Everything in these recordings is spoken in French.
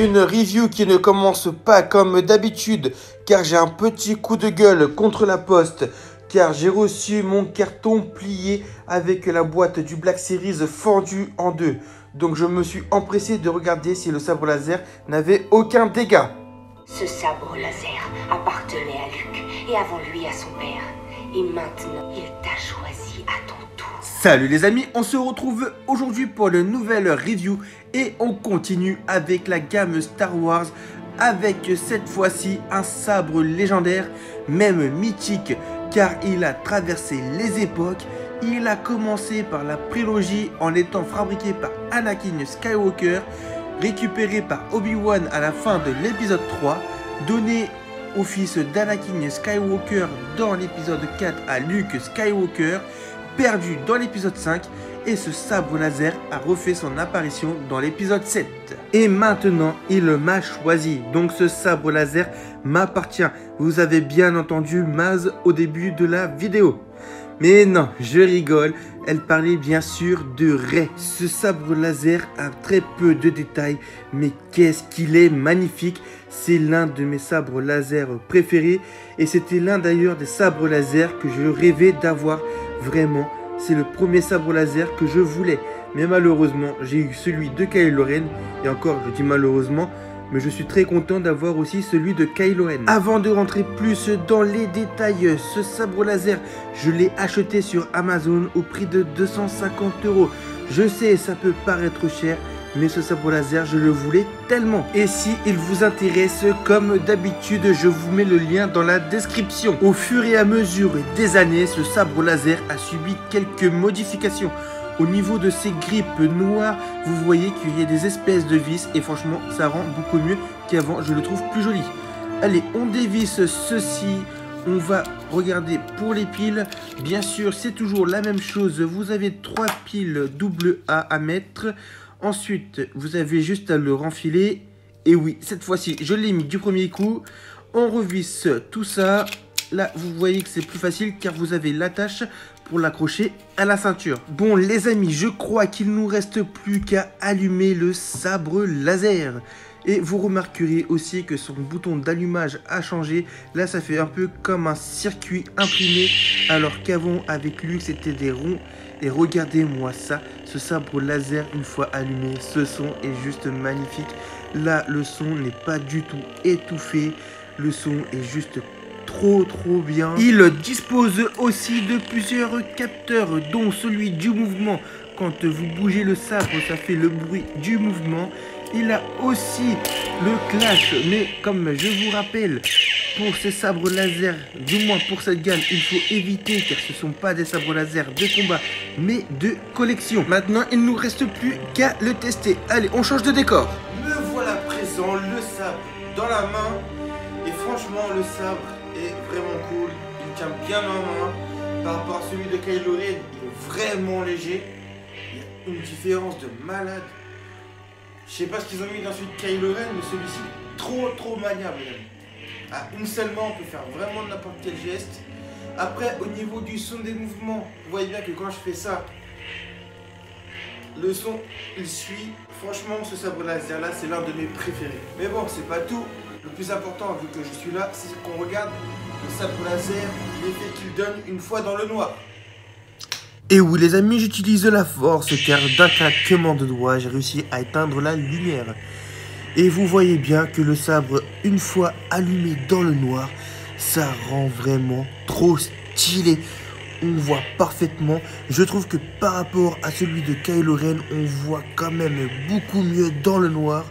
Une review qui ne commence pas comme d'habitude car j'ai un petit coup de gueule contre la poste car j'ai reçu mon carton plié avec la boîte du Black Series fendue en deux. Donc je me suis empressé de regarder si le sabre laser n'avait aucun dégât. Ce sabre laser appartenait à Luke et avant lui à son père. Et maintenant, il t'a choisi à ton tour. Salut les amis, on se retrouve aujourd'hui pour une nouvelle review et on continue avec la gamme Star Wars avec cette fois-ci un sabre légendaire, même mythique car il a traversé les époques. Il a commencé par la prélogie en étant fabriqué par Anakin Skywalker, récupéré par Obi-Wan à la fin de l'épisode 3, donné au fils d'Anakin Skywalker dans l'épisode 4 à Luke Skywalker, perdu dans l'épisode 5 et ce sabre laser a refait son apparition dans l'épisode 7. Et maintenant, il m'a choisi, donc ce sabre laser m'appartient. Vous avez bien entendu Maz au début de la vidéo. Mais non, je rigole, elle parlait bien sûr de Rey. Ce sabre laser a très peu de détails, mais qu'est-ce qu'il est magnifique. C'est l'un de mes sabres laser préférés et c'était l'un d'ailleurs des sabres laser que je rêvais d'avoir. Vraiment, c'est le premier sabre laser que je voulais. Mais malheureusement, j'ai eu celui de Kylo Ren. Et encore, je dis malheureusement, mais je suis très content d'avoir aussi celui de Kylo Ren. Avant de rentrer plus dans les détails, ce sabre laser, je l'ai acheté sur Amazon au prix de 250 €. Je sais, ça peut paraître cher, mais ce sabre laser, je le voulais tellement. Et si il vous intéresse, comme d'habitude, je vous mets le lien dans la description. Au fur et à mesure des années, ce sabre laser a subi quelques modifications. Au niveau de ses grippes noires, vous voyez qu'il y a des espèces de vis et franchement, ça rend beaucoup mieux qu'avant. Je le trouve plus joli. Allez, on dévisse ceci. On va regarder pour les piles. Bien sûr, c'est toujours la même chose. Vous avez 3 piles AA à mettre. Ensuite, vous avez juste à le renfiler. Et oui, cette fois-ci, je l'ai mis du premier coup. On revisse tout ça. Là, vous voyez que c'est plus facile car vous avez l'attache pour l'accrocher à la ceinture. Bon, les amis, je crois qu'il nous reste plus qu'à allumer le sabre laser. Et vous remarquerez aussi que son bouton d'allumage a changé. Là, ça fait un peu comme un circuit imprimé. Alors qu'avant, avec lui, c'était des ronds. Et regardez-moi ça, ce sabre laser, une fois allumé, ce son est juste magnifique. Là, le son n'est pas du tout étouffé. Le son est juste trop bien. Il dispose aussi de plusieurs capteurs, dont celui du mouvement. Quand vous bougez le sabre, ça fait le bruit du mouvement. Il a aussi le clash, mais comme je vous rappelle, pour ces sabres laser, du moins pour cette gamme, il faut éviter car ce ne sont pas des sabres laser de combat, mais de collection. Maintenant, il ne nous reste plus qu'à le tester. Allez, on change de décor. Me voilà présent, le sabre dans la main. Et franchement, le sabre est vraiment cool. Il tient bien en main. Par rapport à celui de Kylo Ren, il est vraiment léger. Il y a une différence de malade. Je sais pas ce qu'ils ont mis dans celui de Kylo Ren, mais celui-ci est trop maniable. À une seule main, on peut faire vraiment n'importe quel geste. Après, au niveau du son des mouvements, vous voyez bien que quand je fais ça, le son, il suit. Franchement, ce sabre laser là, c'est l'un de mes préférés. Mais bon, c'est pas tout. Le plus important, vu que je suis là, c'est qu'on regarde le sabre laser, l'effet qu'il donne une fois dans le noir. Et oui les amis, j'utilise la force car d'un claquement de doigts, j'ai réussi à éteindre la lumière. Et vous voyez bien que le sabre, une fois allumé dans le noir, ça rend vraiment trop stylé. On voit parfaitement. Je trouve que par rapport à celui de Kylo Ren, on voit quand même beaucoup mieux dans le noir.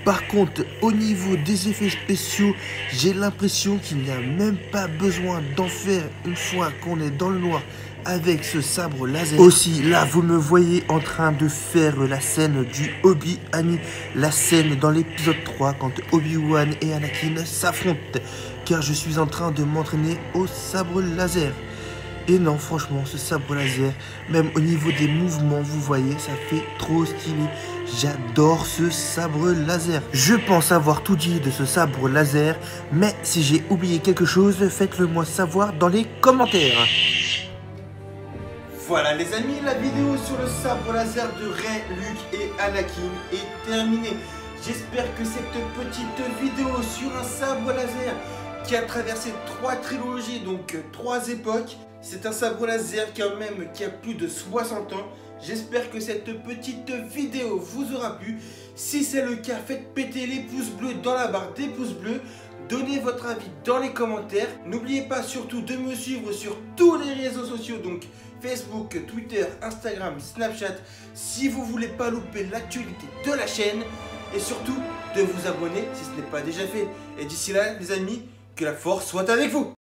Par contre, au niveau des effets spéciaux, j'ai l'impression qu'il n'y a même pas besoin d'en faire une fois qu'on est dans le noir avec ce sabre laser. Aussi, là, vous me voyez en train de faire la scène du Obi-Wan, la scène dans l'épisode 3 quand Obi-Wan et Anakin s'affrontent, car je suis en train de m'entraîner au sabre laser. Et non, franchement, ce sabre laser, même au niveau des mouvements, vous voyez, ça fait trop stylé. J'adore ce sabre laser. Je pense avoir tout dit de ce sabre laser, mais si j'ai oublié quelque chose, faites-le moi savoir dans les commentaires. Voilà les amis, la vidéo sur le sabre laser de Rey, Luke et Anakin est terminée. J'espère que cette petite vidéo sur un sabre laser qui a traversé 3 trilogies, donc 3 époques. C'est un sabre laser qui a plus de 60 ans. J'espère que cette petite vidéo vous aura plu. Si c'est le cas, faites péter les pouces bleus dans la barre des pouces bleus. Donnez votre avis dans les commentaires. N'oubliez pas surtout de me suivre sur tous les réseaux sociaux, donc Facebook, Twitter, Instagram, Snapchat, si vous voulez pas louper l'actualité de la chaîne. Et surtout, de vous abonner si ce n'est pas déjà fait. Et d'ici là, les amis, que la force soit avec vous.